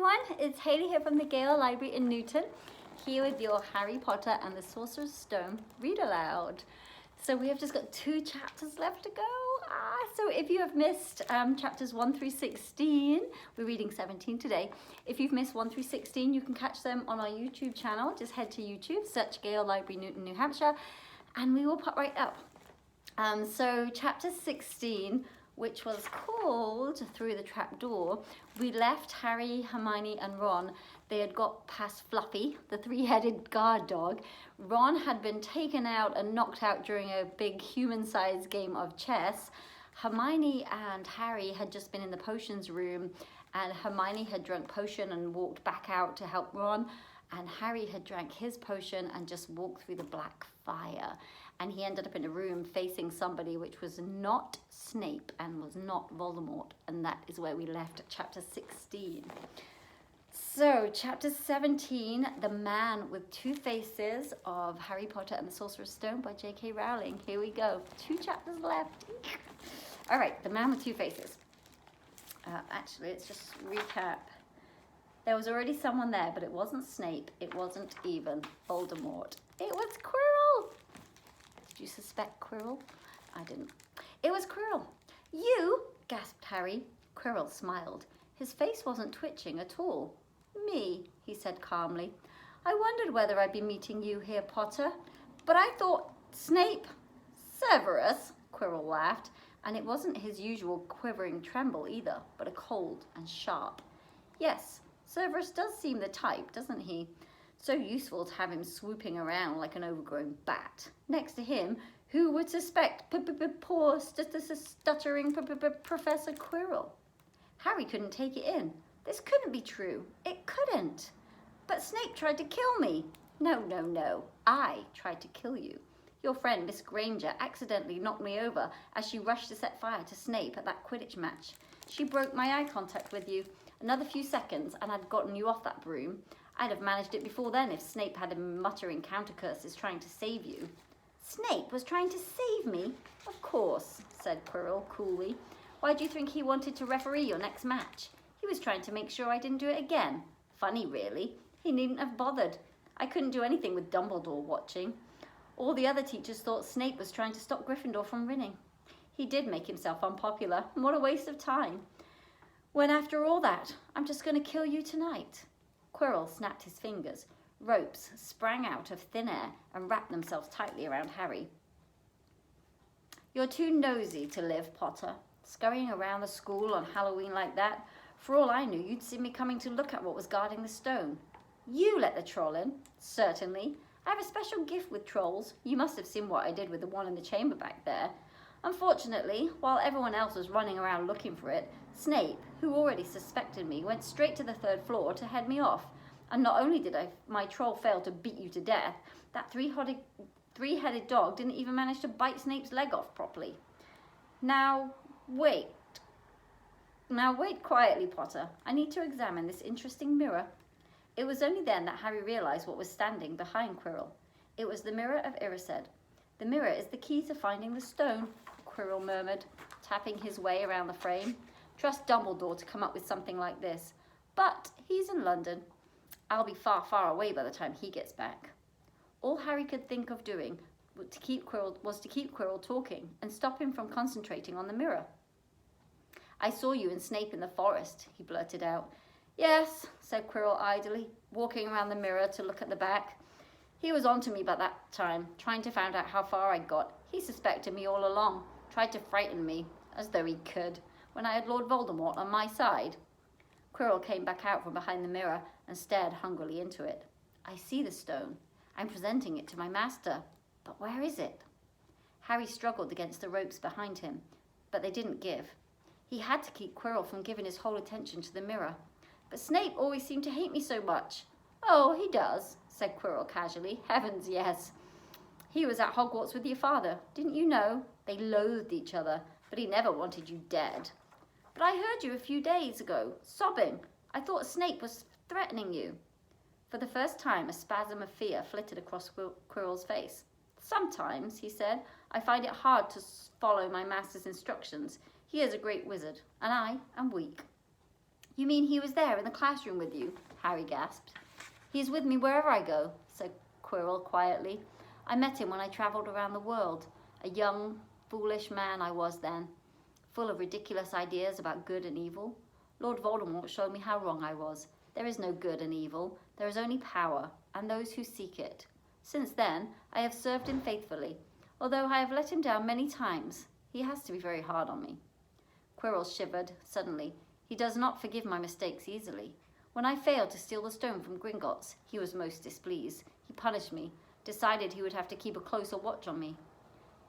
everyone, it's Hayley here from the Gale Library in Newton, here with your Harry Potter and the Sorcerer's Stone read aloud. So we have just got 2 chapters left to go. So if you have missed chapters 1 through 16, we're reading 17 today. If you've missed 1 through 16, you can catch them on our YouTube channel. Just head to YouTube, search Gale Library Newton, New Hampshire, and we will pop right up. So chapter 16, which was called Through the Trapdoor, we left Harry, Hermione and Ron. They had got past Fluffy, the 3-headed guard dog. Ron had been taken out and knocked out during a big human-sized game of chess. Hermione and Harry had just been in the potions room, and Hermione had drunk potion and walked back out to help Ron, and Harry had drank his potion and just walked through the black fire. And he ended up in a room facing somebody which was not Snape and was not Voldemort. And that is where we left at chapter 16. So chapter 17, The Man with Two Faces of Harry Potter and the Sorcerer's Stone by J.K. Rowling. Here we go. 2 chapters left. All right, The Man with Two Faces. Actually, let's just recap. There was already someone there, but it wasn't Snape. It wasn't even Voldemort. It was Quirrell. Did you suspect Quirrell? I didn't. It was Quirrell. You, gasped Harry. Quirrell smiled. His face wasn't twitching at all. Me, he said calmly. I wondered whether I'd be meeting you here, Potter, but I thought Snape. Severus, Quirrell laughed, and it wasn't his usual quivering tremble either, but a cold and sharp. Yes, Cerberus does seem the type, doesn't he? So useful to have him swooping around like an overgrown bat. Next to him, who would suspect poor stuttering Professor Quirrell? Harry couldn't take it in. This couldn't be true. It couldn't. But Snape tried to kill me. No, no, no. I tried to kill you. Your friend, Miss Granger, accidentally knocked me over as she rushed to set fire to Snape at that Quidditch match. She broke my eye contact with you. Another few seconds and I'd gotten you off that broom. I'd have managed it before then if Snape had him muttering counter curses trying to save you. Snape was trying to save me? Of course, said Quirrell coolly. Why do you think he wanted to referee your next match? He was trying to make sure I didn't do it again. Funny, really. He needn't have bothered. I couldn't do anything with Dumbledore watching. All the other teachers thought Snape was trying to stop Gryffindor from winning. He did make himself unpopular, and what a waste of time. When after all that, I'm just going to kill you tonight. Quirrell snapped his fingers. Ropes sprang out of thin air and wrapped themselves tightly around Harry. You're too nosy to live, Potter. Scurrying around the school on Halloween like that. For all I knew, you'd see me coming to look at what was guarding the stone. You let the troll in. Certainly. I have a special gift with trolls. You must have seen what I did with the one in the chamber back there. Unfortunately, while everyone else was running around looking for it, Snape, who already suspected me, went straight to the 3rd floor to head me off. And not only did my troll fail to beat you to death, that three-headed dog didn't even manage to bite Snape's leg off properly. Now wait quietly, Potter. I need to examine this interesting mirror. It was only then that Harry realized what was standing behind Quirrell. It was the mirror of Erised. The mirror is the key to finding the stone, Quirrell murmured, tapping his way around the frame. Trust Dumbledore to come up with something like this. But he's in London. I'll be far, far away by the time he gets back. All Harry could think of doing was to keep Quirrell talking and stop him from concentrating on the mirror. I saw you and Snape in the forest, he blurted out. Yes, said Quirrell idly, walking around the mirror to look at the back. He was on to me by that time, trying to find out how far I'd got. He suspected me all along, tried to frighten me, as though he could, when I had Lord Voldemort on my side. Quirrell came back out from behind the mirror and stared hungrily into it. I see the stone. I'm presenting it to my master. But where is it? Harry struggled against the ropes behind him, but they didn't give. He had to keep Quirrell from giving his whole attention to the mirror. But Snape always seemed to hate me so much. Oh, he does, said Quirrell casually. Heavens, yes. He was at Hogwarts with your father. Didn't you know? They loathed each other, but he never wanted you dead. But I heard you a few days ago, sobbing. I thought Snape was threatening you. For the first time, a spasm of fear flitted across Quirrell's face. Sometimes, he said, I find it hard to follow my master's instructions. He is a great wizard, and I am weak. You mean he was there in the classroom with you? Harry gasped. He is with me wherever I go, said Quirrell quietly. I met him when I travelled around the world. A young, foolish man I was then, full of ridiculous ideas about good and evil. Lord Voldemort showed me how wrong I was. There is no good and evil. There is only power, and those who seek it. Since then, I have served him faithfully. Although I have let him down many times, he has to be very hard on me. Quirrell shivered suddenly. He does not forgive my mistakes easily. When I failed to steal the stone from Gringotts, he was most displeased. He punished me, decided he would have to keep a closer watch on me.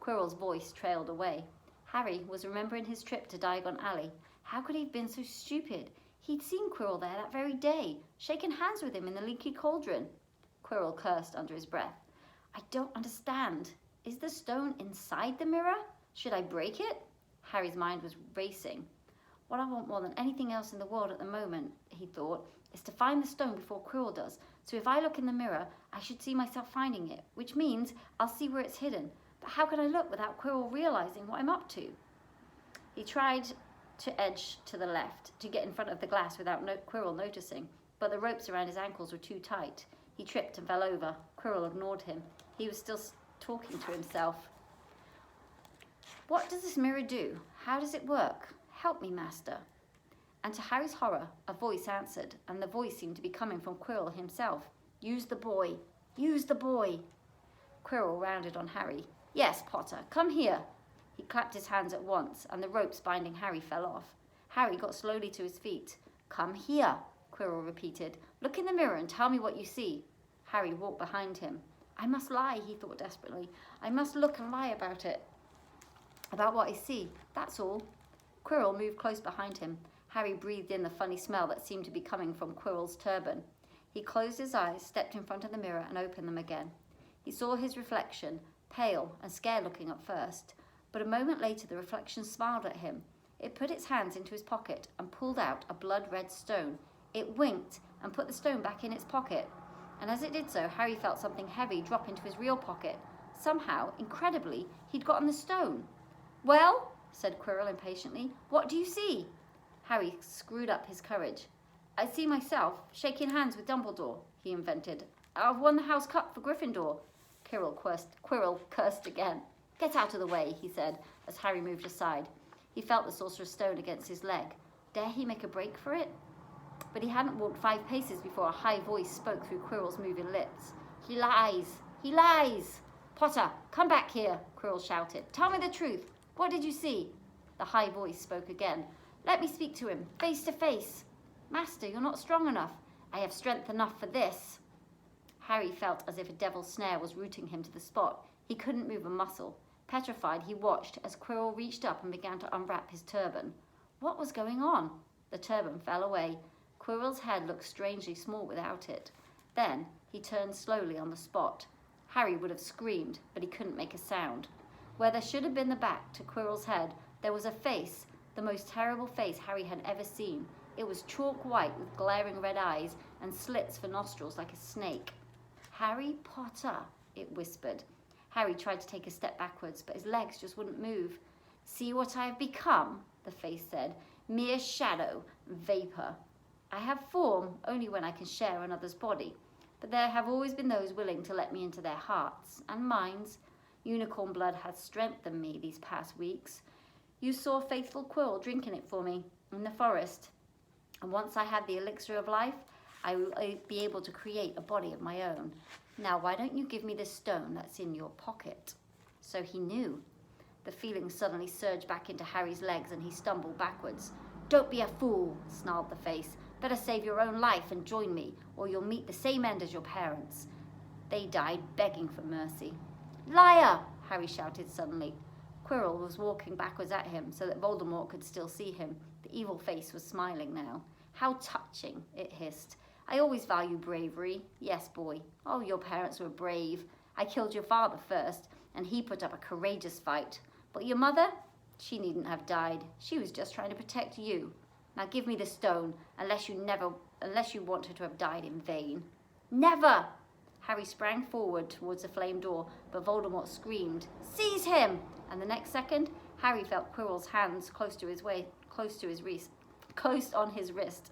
Quirrell's voice trailed away. Harry was remembering his trip to Diagon Alley. How could he have been so stupid? He'd seen Quirrell there that very day, shaken hands with him in the leaky cauldron. Quirrell cursed under his breath. I don't understand. Is the stone inside the mirror? Should I break it? Harry's mind was racing. What I want more than anything else in the world at the moment, he thought, is to find the stone before Quirrell does. So if I look in the mirror, I should see myself finding it, which means I'll see where it's hidden. But how can I look without Quirrell realising what I'm up to? He tried to edge to the left, to get in front of the glass without Quirrell noticing, but the ropes around his ankles were too tight. He tripped and fell over. Quirrell ignored him. He was still talking to himself. What does this mirror do? How does it work? Help me, master. And to Harry's horror, a voice answered, and the voice seemed to be coming from Quirrell himself. Use the boy. Use the boy. Quirrell rounded on Harry. Yes, Potter, come here. He clapped his hands at once, and the ropes binding Harry fell off. Harry got slowly to his feet. Come here, Quirrell repeated. Look in the mirror and tell me what you see. Harry walked behind him. I must lie, he thought desperately. I must look and lie about it. About what I see, that's all. Quirrell moved close behind him. Harry breathed in the funny smell that seemed to be coming from Quirrell's turban. He closed his eyes, stepped in front of the mirror, and opened them again. He saw his reflection, pale and scared-looking at first, but a moment later the reflection smiled at him. It put its hands into his pocket and pulled out a blood-red stone. It winked and put the stone back in its pocket, and as it did so, Harry felt something heavy drop into his real pocket. Somehow, incredibly, he'd gotten the stone. Well, said Quirrell impatiently, what do you see? Harry screwed up his courage. I see myself shaking hands with Dumbledore, he invented. I've won the House Cup for Gryffindor. Quirrell cursed again. Get out of the way, he said, as Harry moved aside. He felt the Sorcerer's Stone against his leg. Dare he make a break for it? But he hadn't walked 5 paces before a high voice spoke through Quirrell's moving lips. He lies! He lies! Potter, come back here, Quirrell shouted. Tell me the truth. What did you see? The high voice spoke again. Let me speak to him, face to face. Master, you're not strong enough. I have strength enough for this. Harry felt as if a devil's snare was rooting him to the spot. He couldn't move a muscle. Petrified, he watched as Quirrell reached up and began to unwrap his turban. What was going on? The turban fell away. Quirrell's head looked strangely small without it. Then he turned slowly on the spot. Harry would have screamed, but he couldn't make a sound. Where there should have been the back to Quirrell's head, there was a face, the most terrible face Harry had ever seen. It was chalk white with glaring red eyes and slits for nostrils like a snake. Harry Potter, it whispered. Harry tried to take a step backwards, but his legs just wouldn't move. See what I have become, the face said. Mere shadow, vapour. I have form only when I can share another's body, but there have always been those willing to let me into their hearts and minds. Unicorn blood has strengthened me these past weeks. You saw faithful Quirrell drinking it for me in the forest. And once I have the elixir of life, I will be able to create a body of my own. Now, why don't you give me this stone that's in your pocket? So he knew. The feeling suddenly surged back into Harry's legs and he stumbled backwards. Don't be a fool, snarled the face. Better save your own life and join me, or you'll meet the same end as your parents. They died begging for mercy. Liar! Harry shouted suddenly. Quirrell was walking backwards at him so that Voldemort could still see him. The evil face was smiling now. How touching, it hissed. I always value bravery. Yes, boy. Oh, your parents were brave. I killed your father first, and he put up a courageous fight. But your mother? She needn't have died. She was just trying to protect you. Now give me the stone, unless you want her to have died in vain. Never! Harry sprang forward towards the flame door, but Voldemort screamed, Seize him! And the next second, Harry felt Quirrell's hands close on his wrist.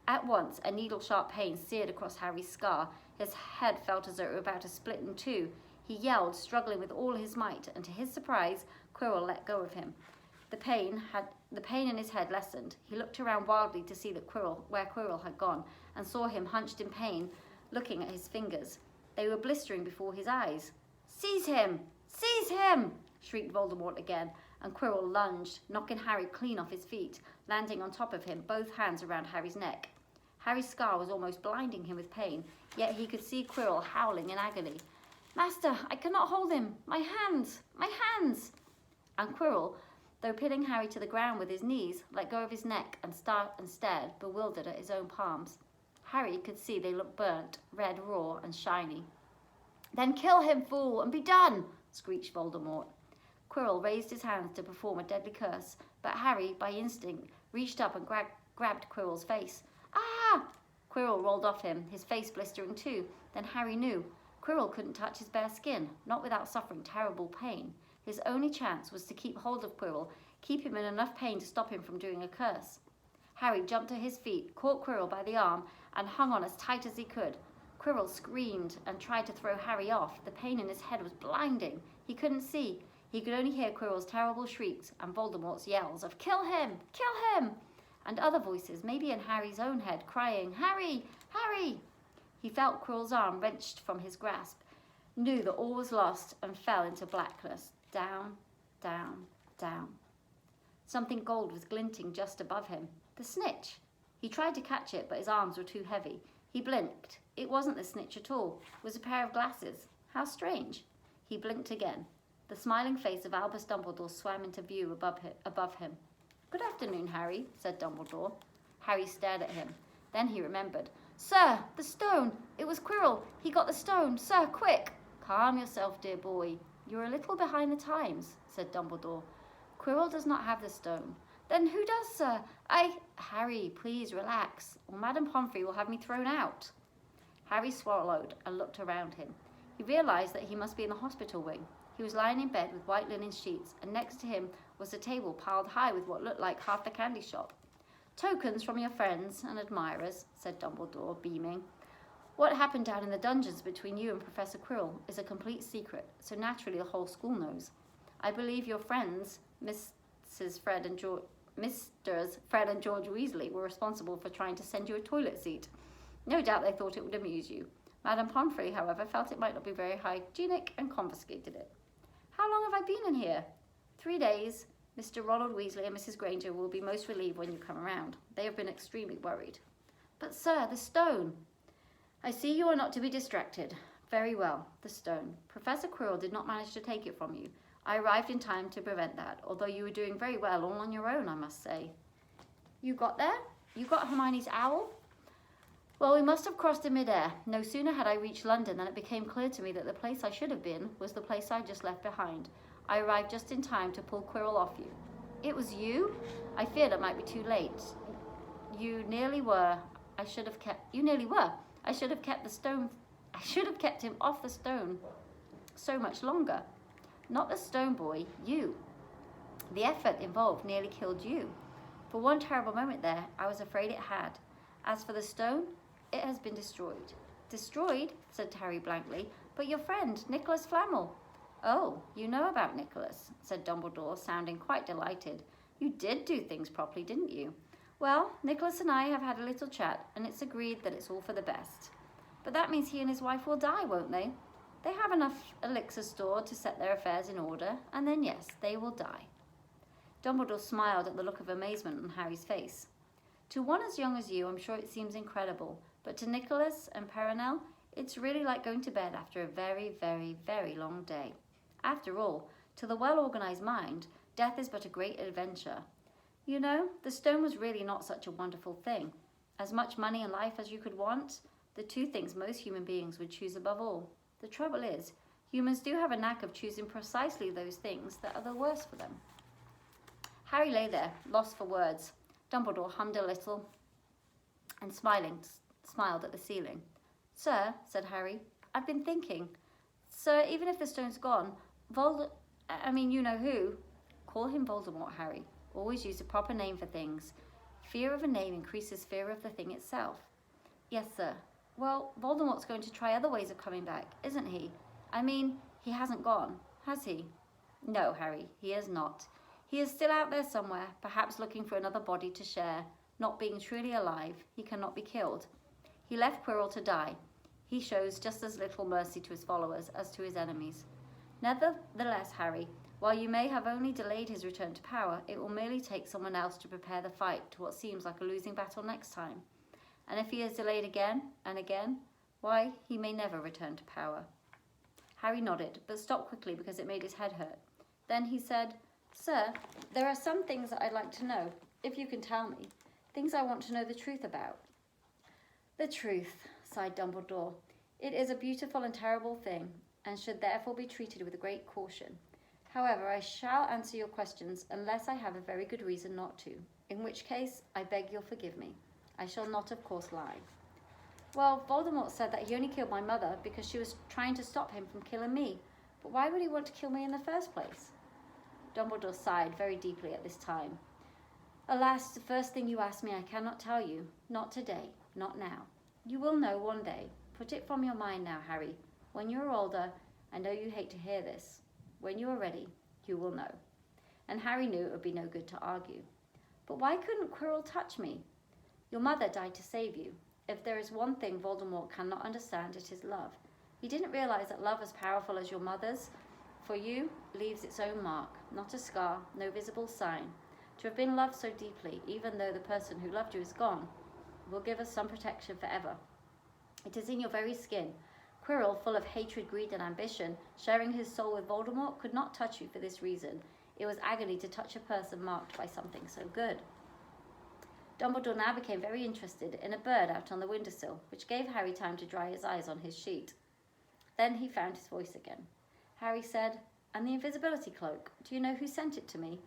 At once, a needle-sharp pain seared across Harry's scar. His head felt as though it were about to split in two. He yelled, struggling with all his might, and to his surprise, Quirrell let go of him. The pain in his head lessened. He looked around wildly to see where Quirrell had gone, and saw him hunched in pain, looking at his fingers. They were blistering before his eyes. "Seize him! Seize him!" shrieked Voldemort again, and Quirrell lunged, knocking Harry clean off his feet, landing on top of him, both hands around Harry's neck. Harry's scar was almost blinding him with pain, yet he could see Quirrell howling in agony. "Master, I cannot hold him! My hands! My hands!" And Quirrell, though pinning Harry to the ground with his knees, let go of his neck and stared, bewildered at his own palms. Harry could see they looked burnt, red, raw, and shiny. "Then kill him, fool, and be done!" screeched Voldemort. Quirrell raised his hands to perform a deadly curse, but Harry, by instinct, reached up and grabbed Quirrell's face. "Ah!" Quirrell rolled off him, his face blistering too. Then Harry knew. Quirrell couldn't touch his bare skin, not without suffering terrible pain. His only chance was to keep hold of Quirrell, keep him in enough pain to stop him from doing a curse. Harry jumped to his feet, caught Quirrell by the arm, and hung on as tight as he could. Quirrell screamed and tried to throw Harry off. The pain in his head was blinding. He couldn't see. He could only hear Quirrell's terrible shrieks and Voldemort's yells of "Kill him! Kill him!" and other voices, maybe in Harry's own head, crying, "Harry! Harry!" He felt Quirrell's arm wrenched from his grasp, knew that all was lost, and fell into blackness. Down, down, down. Something gold was glinting just above him. The snitch! He tried to catch it, but his arms were too heavy. He blinked. It wasn't the snitch at all. It was a pair of glasses. How strange. He blinked again. The smiling face of Albus Dumbledore swam into view above him. "Good afternoon, Harry," said Dumbledore. Harry stared at him. Then he remembered. "Sir, the stone! It was Quirrell! He got the stone! Sir, quick!" "Calm yourself, dear boy. You're a little behind the times," said Dumbledore. "Quirrell does not have the stone." "Then who does, sir? Harry, please relax, or Madame Pomfrey will have me thrown out." Harry swallowed and looked around him. He realised that he must be in the hospital wing. He was lying in bed with white linen sheets, and next to him was a table piled high with what looked like half the candy shop. "Tokens from your friends and admirers," said Dumbledore, beaming. "What happened down in the dungeons between you and Professor Quirrell is a complete secret, so naturally the whole school knows. I believe your friends, Mrs. Fred and George Weasley, were responsible for trying to send you a toilet seat. No doubt they thought it would amuse you. Madame Pomfrey, however, felt it might not be very hygienic and confiscated it. How long have I been in here?" 3 days. Mr. Ronald Weasley and Mrs. Granger will be most relieved when you come around. They have been extremely worried." "But, sir, the stone." "I see you are not to be distracted. Very well, the stone. Professor Quirrell did not manage to take it from you. I arrived in time to prevent that, although you were doing very well all on your own, I must say." "You got there? You got Hermione's owl?" "Well, we must have crossed in mid-air. No sooner had I reached London than it became clear to me that the place I should have been was the place I just left behind. I arrived just in time to pull Quirrell off you." "It was you? I feared it might be too late." You nearly were. I should have kept the stone. I should have kept him off the stone so much longer." "Not the stone, boy, you. The effort involved nearly killed you. For one terrible moment there, I was afraid it had. As for the stone, it has been destroyed." "Destroyed?" said Harry blankly. "But your friend, Nicholas Flamel." "Oh, you know about Nicholas," said Dumbledore, sounding quite delighted. "You did do things properly, didn't you? Well, Nicholas and I have had a little chat, and it's agreed that it's all for the best. But that means he and his wife will die, won't they? They have enough elixir stored to set their affairs in order, and then yes, they will die." Dumbledore smiled at the look of amazement on Harry's face. "To one as young as you, I'm sure it seems incredible, but to Nicholas and Perenelle, it's really like going to bed after a very, very, very long day. After all, to the well-organized mind, death is but a great adventure. You know, the stone was really not such a wonderful thing. As much money and life as you could want, the two things most human beings would choose above all. The trouble is, humans do have a knack of choosing precisely those things that are the worst for them." Harry lay there, lost for words. Dumbledore hummed a little and smiled at the ceiling. "Sir," said Harry, "I've been thinking. Sir, even if the stone's gone, you know who." "Call him Voldemort, Harry. Always use the proper name for things. Fear of a name increases fear of the thing itself. Yes, sir. Well, Voldemort's going to try other ways of coming back, isn't he? I mean, he hasn't gone, has he? No, Harry, he is not. He is still out there somewhere, perhaps looking for another body to share. Not being truly alive, he cannot be killed. He left Quirrell to die. He shows just as little mercy to his followers as to his enemies. Nevertheless, Harry, while you may have only delayed his return to power, it will merely take someone else to prepare the fight to what seems like a losing battle next time. And if he is delayed again and again, why, he may never return to power. Harry nodded, but stopped quickly because it made his head hurt. Then he said, Sir, there are some things that I'd like to know, if you can tell me. Things I want to know the truth about. The truth, sighed Dumbledore. It is a beautiful and terrible thing, and should therefore be treated with great caution. However, I shall answer your questions unless I have a very good reason not to, in which case I beg you'll forgive me. I shall not, of course, lie. Well, Voldemort said that he only killed my mother because she was trying to stop him from killing me. But why would he want to kill me in the first place? Dumbledore sighed very deeply at this time. Alas, the first thing you ask me I cannot tell you. Not today, not now. You will know one day. Put it from your mind now, Harry. When you are older, I know you hate to hear this. When you are ready, you will know. And Harry knew it would be no good to argue. But why couldn't Quirrell touch me? Your mother died to save you. If there is one thing Voldemort cannot understand, it is love. He didn't realize that love as powerful as your mother's, for you, leaves its own mark, not a scar, no visible sign. To have been loved so deeply, even though the person who loved you is gone, will give us some protection forever. It is in your very skin. Quirrell, full of hatred, greed, and ambition, sharing his soul with Voldemort, could not touch you for this reason. It was agony to touch a person marked by something so good. Dumbledore now became very interested in a bird out on the windowsill, which gave Harry time to dry his eyes on his sheet. Then he found his voice again. Harry said, And the invisibility cloak, do you know who sent it to me?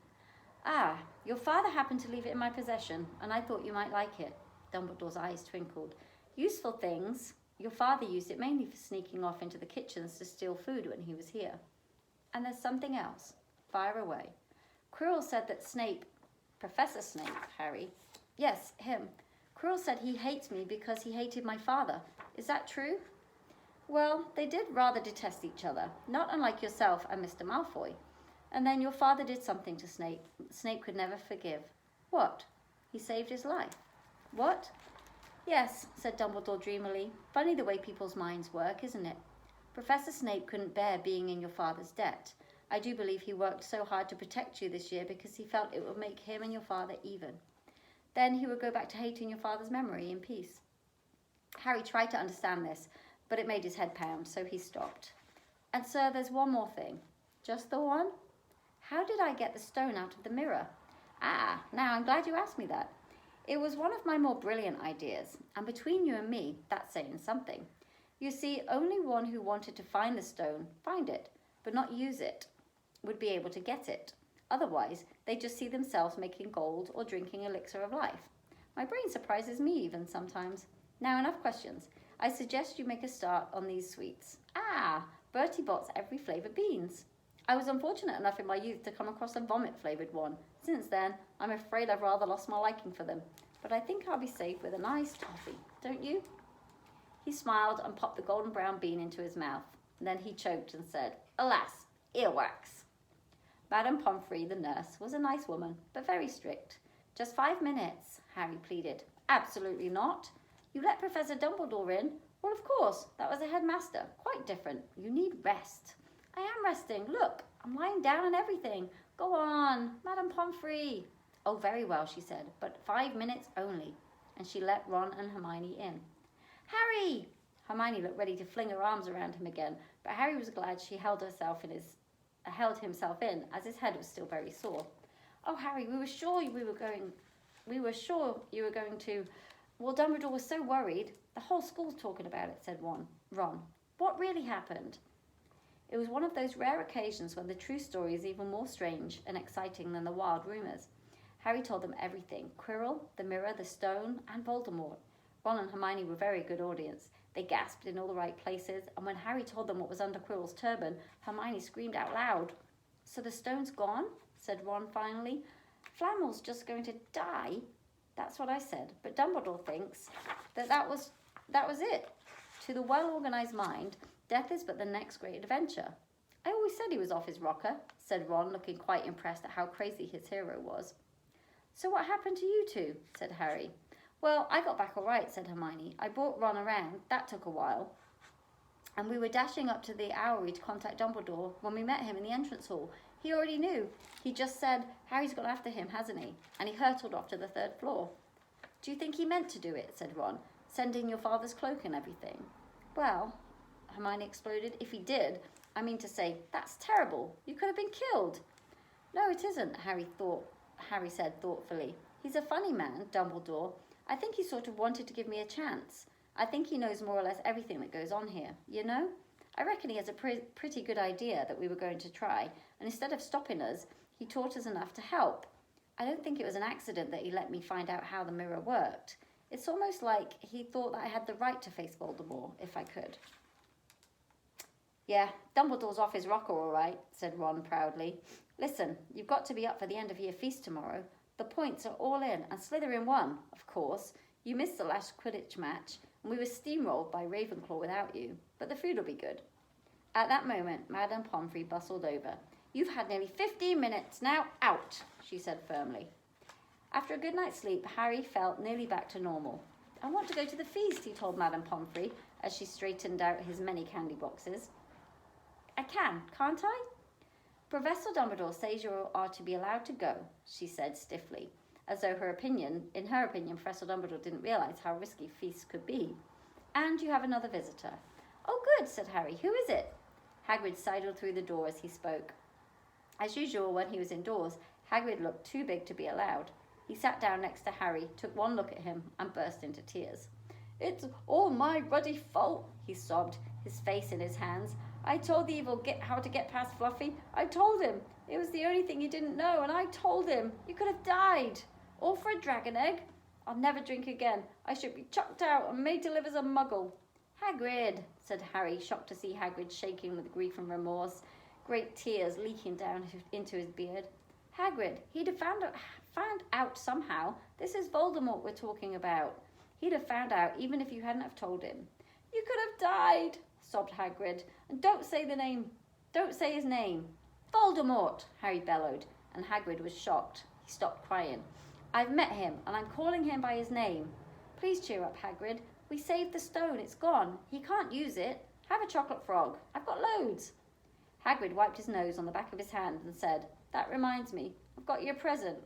Ah, your father happened to leave it in my possession, and I thought you might like it. Dumbledore's eyes twinkled. Useful things. Your father used it mainly for sneaking off into the kitchens to steal food when he was here. And there's something else. Fire away. Quirrell said that Professor Snape, Harry. Yes, him. Quirrell said he hates me because he hated my father. Is that true? Well, they did rather detest each other, not unlike yourself and Mr. Malfoy. And then your father did something to Snape. Snape could never forgive. What? He saved his life. What? Yes, said Dumbledore dreamily. Funny the way people's minds work, isn't it? Professor Snape couldn't bear being in your father's debt. I do believe he worked so hard to protect you this year because he felt it would make him and your father even. Then he would go back to hating your father's memory in peace. Harry tried to understand this, but it made his head pound, so he stopped. And sir, there's one more thing. Just the one? How did I get the stone out of the mirror? Ah, now I'm glad you asked me that. It was one of my more brilliant ideas, and between you and me, that's saying something. You see, only one who wanted to find the stone, find it, but not use it, would be able to get it. Otherwise, they'd just see themselves making gold or drinking elixir of life. My brain surprises me even sometimes. Now, enough questions. I suggest you make a start on these sweets. Ah, Bertie Bott's every flavoured beans. I was unfortunate enough in my youth to come across a vomit-flavoured one. Since then, I'm afraid I've rather lost my liking for them. But I think I'll be safe with a nice toffee, don't you? He smiled and popped the golden brown bean into his mouth. Then he choked and said, Alas, earwax. Madame Pomfrey, the nurse, was a nice woman, but very strict. Just 5 minutes, Harry pleaded. Absolutely not. You let Professor Dumbledore in? Well, of course, that was a headmaster. Quite different. You need rest. I am resting. Look, I'm lying down and everything. Go on, Madame Pomfrey. Oh, very well, she said, but 5 minutes only. And she let Ron and Hermione in. Harry! Hermione looked ready to fling her arms around him again, but Harry was glad she held himself in, as his head was still very sore. Oh, Harry, we were sure you were going to. Well, Dumbledore was so worried. The whole school's talking about it, said Ron. What really happened? It was one of those rare occasions when the true story is even more strange and exciting than the wild rumours. Harry told them everything. Quirrell, the mirror, the stone, and Voldemort. Ron and Hermione were a very good audience. They gasped in all the right places, and when Harry told them what was under Quirrell's turban, Hermione screamed out loud. So the stone's gone? Said Ron finally. Flamel's just going to die? That's what I said, but Dumbledore thinks that was it. To the well-organised mind, death is but the next great adventure. I always said he was off his rocker, said Ron, looking quite impressed at how crazy his hero was. So what happened to you two? Said Harry. Well, I got back all right, said Hermione. I brought Ron around. That took a while. And we were dashing up to the Owlery to contact Dumbledore when we met him in the entrance hall. He already knew. He just said, Harry's gone after him, hasn't he? And he hurtled off to the 3rd floor. Do you think he meant to do it? Said Ron. Send in your father's cloak and everything. Well, Hermione exploded, if he did, I mean to say, that's terrible. You could have been killed. No, it isn't, Harry said thoughtfully. He's a funny man, Dumbledore. I think he sort of wanted to give me a chance. I think he knows more or less everything that goes on here, you know? I reckon he has a pretty good idea that we were going to try, and instead of stopping us, he taught us enough to help. I don't think it was an accident that he let me find out how the mirror worked. It's almost like he thought that I had the right to face Voldemort, if I could. Yeah, Dumbledore's off his rocker all right, said Ron proudly. Listen, you've got to be up for the end-of-year feast tomorrow. The points are all in, and Slytherin won, of course. You missed the last Quidditch match, and we were steamrolled by Ravenclaw without you, but the food will be good. At that moment, Madame Pomfrey bustled over. You've had nearly 15 minutes, now out, she said firmly. After a good night's sleep, Harry felt nearly back to normal. I want to go to the feast, he told Madame Pomfrey, as she straightened out his many candy boxes. I can't I? Professor Dumbledore says you are to be allowed to go, she said stiffly, as though in her opinion, Professor Dumbledore didn't realise how risky feasts could be. And you have another visitor. Oh, good, said Harry. Who is it? Hagrid sidled through the door as he spoke. As usual, when he was indoors, Hagrid looked too big to be allowed. He sat down next to Harry, took one look at him, and burst into tears. It's all my ruddy fault, he sobbed, his face in his hands. I told the evil how to get past Fluffy. I told him. It was the only thing he didn't know, and I told him. You could have died. All for a dragon egg. I'll never drink again. I should be chucked out and made to live as a muggle. Hagrid, said Harry, shocked to see Hagrid shaking with grief and remorse, great tears leaking down into his beard. Hagrid, he'd have found out somehow. This is Voldemort we're talking about. He'd have found out even if you hadn't have told him. You could have died, sobbed Hagrid. And don't say his name. Voldemort, Harry bellowed, and Hagrid was shocked. He stopped crying. I've met him, and I'm calling him by his name. Please cheer up, Hagrid. We saved the stone. It's gone. He can't use it. Have a chocolate frog. I've got loads. Hagrid wiped his nose on the back of his hand and said, That reminds me. I've got you a present.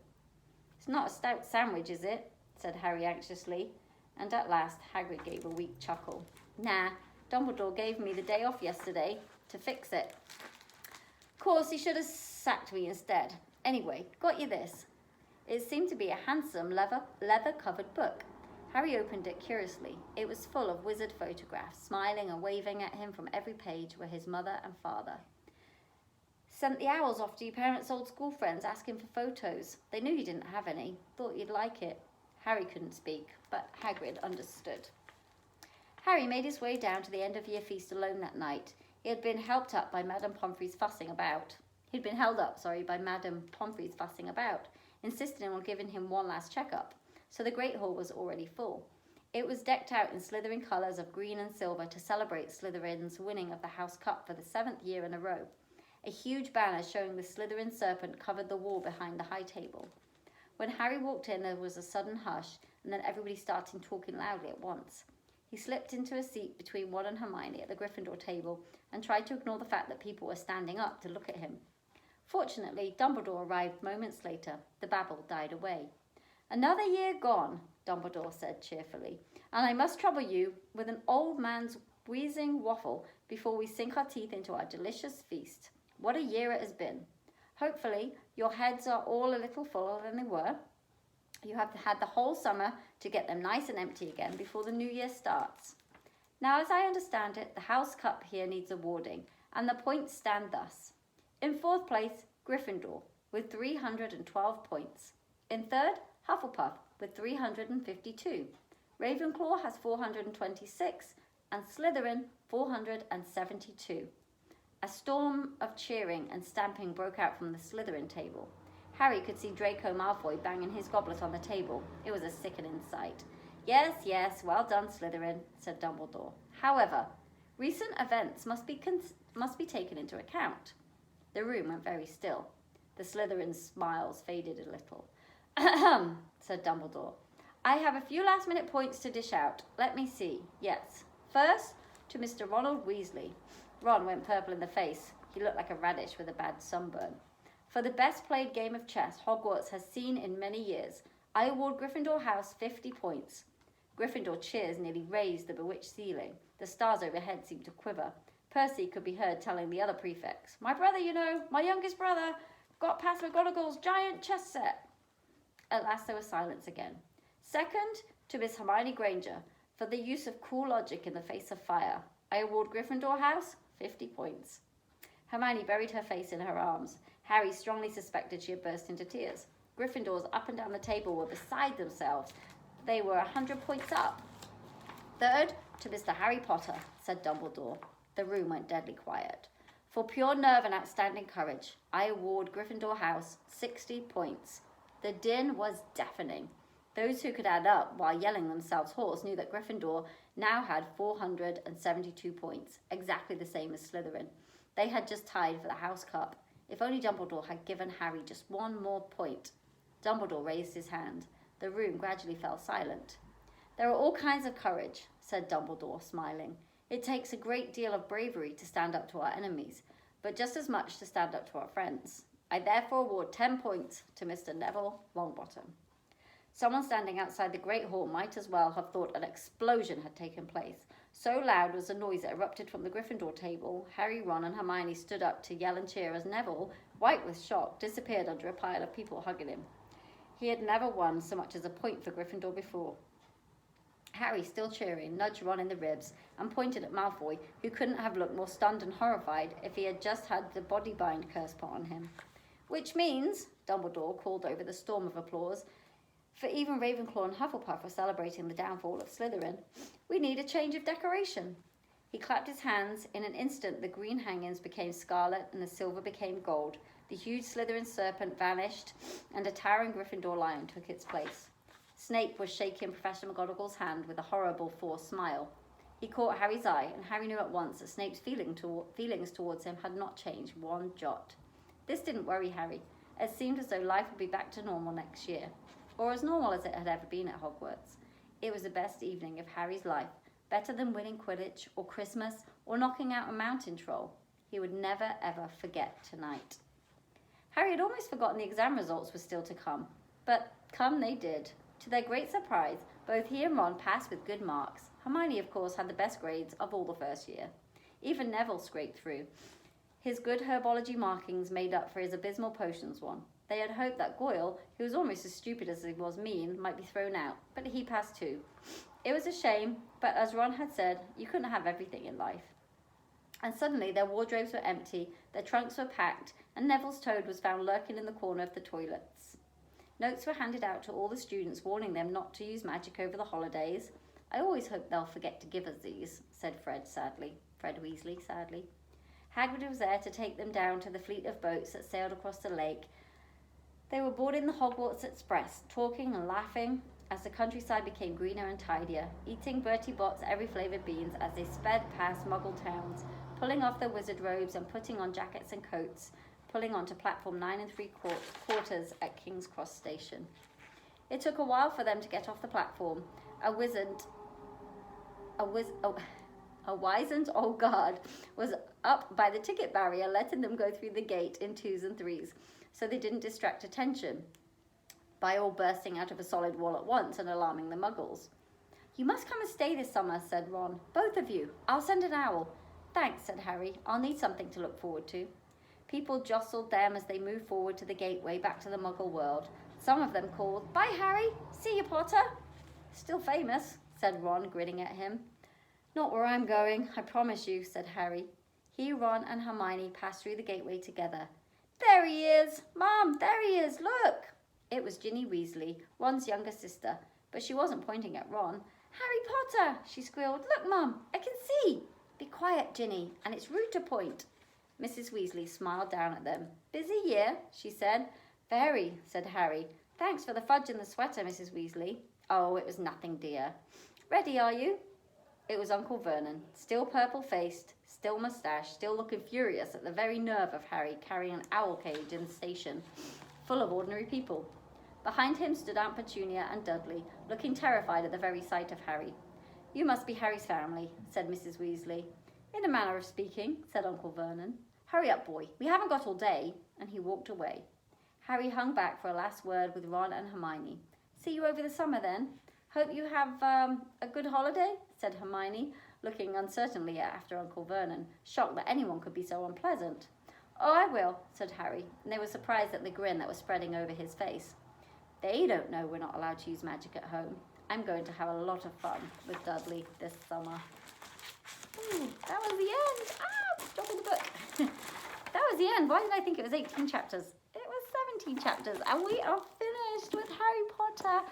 It's not a stout sandwich, is it? Said Harry anxiously. And at last, Hagrid gave a weak chuckle. Nah, Dumbledore gave me the day off yesterday to fix it. Of course, he should have sacked me instead. Anyway, got you this. It seemed to be a handsome leather-covered book. Harry opened it curiously. It was full of wizard photographs. Smiling and waving at him from every page were his mother and father. Sent the owls off to your parents' old school friends asking for photos. They knew you didn't have any. Thought you'd like it. Harry couldn't speak, but Hagrid understood. Harry made his way down to the end-of-year feast alone that night. He had been held up by Madame Pomfrey's fussing about, insisting on giving him one last check-up. So the Great Hall was already full. It was decked out in Slytherin colours of green and silver to celebrate Slytherin's winning of the House Cup for the 7th year in a row. A huge banner showing the Slytherin serpent covered the wall behind the high table. When Harry walked in, there was a sudden hush, and then everybody started talking loudly at once. He slipped into a seat between Ron and Hermione at the Gryffindor table and tried to ignore the fact that people were standing up to look at him. Fortunately, Dumbledore arrived moments later. The babble died away. Another year gone, Dumbledore said cheerfully, and I must trouble you with an old man's wheezing waffle before we sink our teeth into our delicious feast. What a year it has been. Hopefully, your heads are all a little fuller than they were. You have had the whole summer to get them nice and empty again before the new year starts. Now, as I understand it, the House Cup here needs awarding, and the points stand thus. In 4th place, Gryffindor, with 312 points. In 3rd, Hufflepuff, with 352. Ravenclaw has 426, and Slytherin, 472. A storm of cheering and stamping broke out from the Slytherin table. Harry could see Draco Malfoy banging his goblet on the table. It was a sickening sight. Yes, yes, well done, Slytherin, said Dumbledore. However, recent events must be taken into account. The room went very still. The Slytherin's smiles faded a little. Ahem, said Dumbledore. I have a few last-minute points to dish out. Let me see. Yes. First, to Mr. Ronald Weasley. Ron went purple in the face. He looked like a radish with a bad sunburn. For the best played game of chess Hogwarts has seen in many years, I award Gryffindor House 50 points. Gryffindor cheers nearly raised the bewitched ceiling. The stars overhead seemed to quiver. Percy could be heard telling the other prefects, My brother, you know, my youngest brother, got past McGonagall's giant chess set. At last there was silence again. Second, to Miss Hermione Granger, for the use of cool logic in the face of fire. I award Gryffindor House 50 points. Hermione buried her face in her arms. Harry strongly suspected she had burst into tears. Gryffindors up and down the table were beside themselves. They were 100 points up. Third, to Mr. Harry Potter, said Dumbledore. The room went deadly quiet. For pure nerve and outstanding courage, I award Gryffindor House 60 points. The din was deafening. Those who could add up while yelling themselves hoarse knew that Gryffindor now had 472 points, exactly the same as Slytherin. They had just tied for the House Cup. If only Dumbledore had given Harry just one more point. Dumbledore raised his hand. The room gradually fell silent. There are all kinds of courage, said Dumbledore, smiling. It takes a great deal of bravery to stand up to our enemies, but just as much to stand up to our friends. I therefore award 10 points to Mr. Neville Longbottom. Someone standing outside the Great Hall might as well have thought an explosion had taken place. So loud was the noise that erupted from the Gryffindor table. Harry, Ron and Hermione stood up to yell and cheer as Neville, white with shock, disappeared under a pile of people hugging him. He had never won so much as a point for Gryffindor before. Harry, still cheering, nudged Ron in the ribs and pointed at Malfoy, who couldn't have looked more stunned and horrified if he had just had the body bind curse put on him. Which means, Dumbledore called over the storm of applause, for even Ravenclaw and Hufflepuff were celebrating the downfall of Slytherin, we need a change of decoration. He clapped his hands. In an instant, the green hangings became scarlet and the silver became gold. The huge Slytherin serpent vanished, and a towering Gryffindor lion took its place. Snape was shaking Professor McGonagall's hand with a horrible, forced smile. He caught Harry's eye, and Harry knew at once that Snape's feelings towards him had not changed one jot. This didn't worry Harry. It seemed as though life would be back to normal next year, or as normal as it had ever been at Hogwarts. It was the best evening of Harry's life, better than winning Quidditch, or Christmas, or knocking out a mountain troll. He would never, ever forget tonight. Harry had almost forgotten the exam results were still to come, but come they did. To their great surprise, both he and Ron passed with good marks. Hermione, of course, had the best grades of all the first year. Even Neville scraped through. His good herbology markings made up for his abysmal potions one. They had hoped that Goyle, who was almost as stupid as he was mean, might be thrown out, but he passed too. It was a shame, but as Ron had said, you couldn't have everything in life. And suddenly their wardrobes were empty, their trunks were packed, and Neville's toad was found lurking in the corner of the toilets. Notes were handed out to all the students warning them not to use magic over the holidays. I always hope they'll forget to give us these, said Fred Weasley sadly. Hagrid was there to take them down to the fleet of boats that sailed across the lake. They were boarding the Hogwarts Express, talking and laughing as the countryside became greener and tidier, eating Bertie Bott's every flavoured beans as they sped past Muggle towns, pulling off their wizard robes and putting on jackets and coats, pulling onto platform 9 3/4 at King's Cross Station. It took a while for them to get off the platform. A wizened old guard was up by the ticket barrier, letting them go through the gate in 2s and 3s, so they didn't distract attention by all bursting out of a solid wall at once and alarming the Muggles. You must come and stay this summer, said Ron. Both of you. I'll send an owl. Thanks, said Harry. I'll need something to look forward to. People jostled them as they moved forward to the gateway back to the Muggle world. Some of them called, Bye, Harry. See you, Potter. Still famous, said Ron, grinning at him. Not where I'm going, I promise you, said Harry. He, Ron, and Hermione passed through the gateway together. There he is! Mum, there he is, look! It was Ginny Weasley, Ron's younger sister, but she wasn't pointing at Ron. Harry Potter, she squealed. Look, Mum, I can see. Be quiet, Ginny, and it's rude to point. Mrs. Weasley smiled down at them. Busy year, she said, Very, said Harry. Thanks for the fudge and the sweater, Mrs. Weasley. Oh, it was nothing, dear. Ready, are you? It was Uncle Vernon, still purple-faced, still moustached, still looking furious at the very nerve of Harry carrying an owl cage in the station, full of ordinary people. Behind him stood Aunt Petunia and Dudley, looking terrified at the very sight of Harry. You must be Harry's family, said Mrs. Weasley. In a manner of speaking, said Uncle Vernon. Hurry up, boy, we haven't got all day, and he walked away. Harry hung back for a last word with Ron and Hermione. See you over the summer, then. Hope you have a good holiday, said Hermione, looking uncertainly after Uncle Vernon, shocked that anyone could be so unpleasant. Oh, I will, said Harry, and they were surprised at the grin that was spreading over his face. They don't know we're not allowed to use magic at home. I'm going to have a lot of fun with Dudley this summer. Ooh, that was the end. Ah, dropping the book. That was the end. Why did I think it was 18 chapters? It was 17 chapters, and we are finished with Harry Potter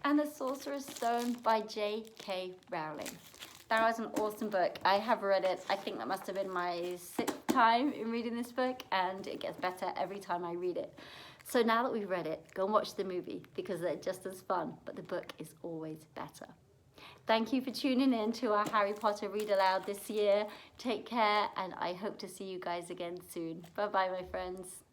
and the Sorcerer's Stone by J.K. Rowling. That was an awesome book. I have read it. I think that must have been my 6th time in reading this book, and it gets better every time I read it. So now that we've read it, go and watch the movie because they're just as fun, but the book is always better. Thank you for tuning in to our Harry Potter Read Aloud this year. Take care, and I hope to see you guys again soon. Bye-bye, my friends.